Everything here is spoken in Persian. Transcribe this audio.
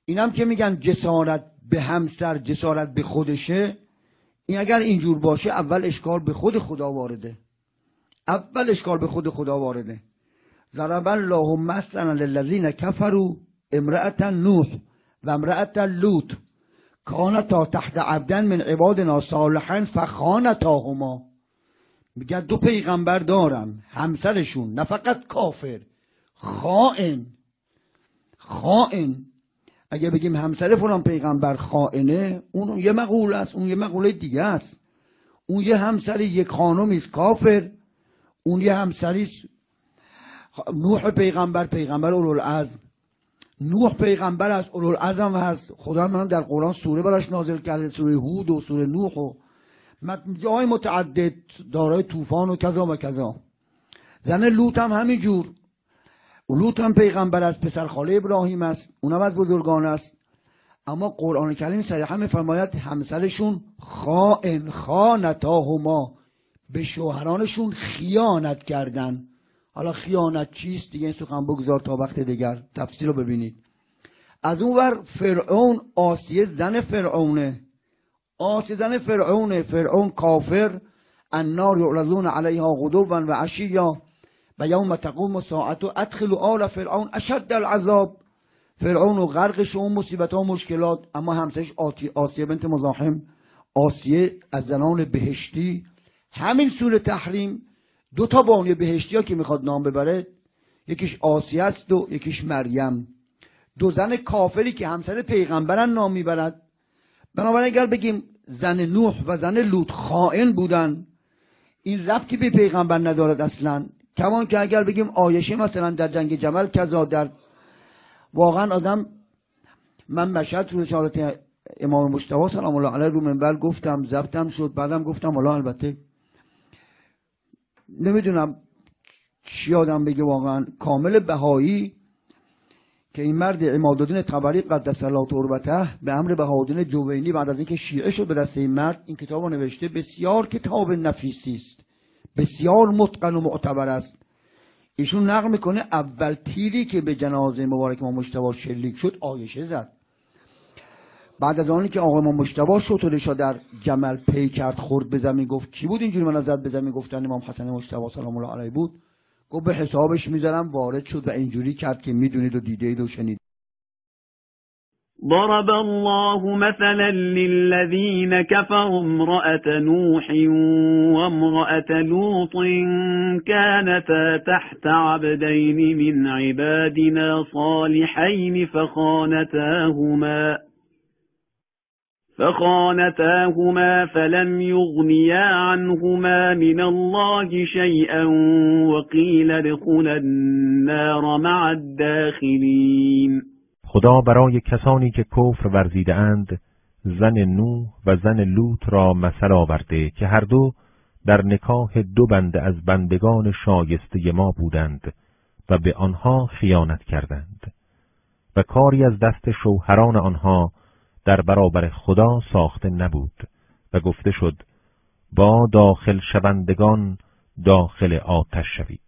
اینم که میگن جسارت به همسر جسارت به خودشه، این اگر اینجور باشه اول اشکال به خود خدا وارده. ضرب الله مثلا للذین کفروا امرأة نوح و امرأة لوط کانتا تحت عبدا من عبادنا صالحا فخانتاهما. میگه دو پیغمبر دارم، همسرشون نه فقط کافر، خائن. اگه بگیم همسر فلان پیغمبر خائنه، اون یه مقوله است، اون یه مقوله دیگه است. اون یه همسری یک خانمی است کافر، اون یه همسری نوح پیغمبر اولوالعزم. نوح پیغمبر از اولوالعزم هست. خدا من در قرآن سوره براش نازل کرده، سوره هود و سوره نوح و جای متعدد دارای طوفان و کذا و کذا. زن لوط هم همینجور. لوط هم پیغمبر از پسر خاله ابراهیم است، اونم از بزرگان است. اما قرآن کریم صریحا می‌فرماید همسرشون خانتاهما، به شوهرانشون خیانت کردن. حالا خیانت چیست دیگه این سخن بگذار تا وقت دیگر تفسیر رو ببینید. از اون ور فرعون، آسیه زن فرعونه. فرعون کافر، النار یعرضون علیها غدوا و عشیا و یوم تقوم الساعه ادخلوا آل فرعون اشد العذاب. فرعون و غرقش اون مصیبت ها و مشکلات. اما همسرش آسیه بنت مزاحم، آسیه از زنان بهشتی. همین سوره تحریم دو تا بانوی بهشتی ها که میخواد نام ببره، یکیش آسیه است و یکیش مریم. دو زن کافری که همسر پیغمبرن نام میبرد. بنابراین اگر بگیم زن نوح و زن لوط خائن بودن، این ربطی به پیغمبر ندارد اصلا. کمان که اگر بگیم عایشه مثلا در جنگ جمل کذا، در واقعا آدم، من مشهد تو رسالت امام مجتبی سلام الله علیه رو منبر گفتم، ضبطم شد، بعدم گفتم والا البته نمیدونم چی آدم بگه، واقعا کامل بهایی که این مرد عمادالدین طبری قدس الله تربته به امر بهاءالدین جوینی بعد از اینکه شیعه شد به دست این مرد این کتاب رو نوشته. بسیار کتاب نفیسی است، بسیار متقن و معتبر است. ایشون نقل میکنه اول تیری که به جنازه مبارک امام مجتبی شلیک شد عایشه زد. بعد از آنی که آقا امام مجتبی شترش در جمل پی کرد، خورد به زمین، گفت کی بود اینجوری من زد به زمین؟ گفتن امام حسن مجتبی سلام الله علیه بود. گفت به حسابش میذارم، وارد شد و اینجوری کرد که میدونید و دیدید و شنید. ضرب الله مثلا للذين كفروا امرأة نوح وامرأة لوط كانتا تحت عبدين من عبادنا صالحين فخانتاهما فلم يغنيا عنهما من الله شيئا وقيل ادخلا النار مع الداخلين. خدا برای کسانی که کفر ورزیده اند زن نوح و زن لوط را مثل آورده که هر دو در نکاح دو بنده از بندگان شایسته ما بودند و به آنها خیانت کردند و کاری از دست شوهران آنها در برابر خدا ساخته نبود و گفته شد با داخل شوندگان داخل آتش شوید.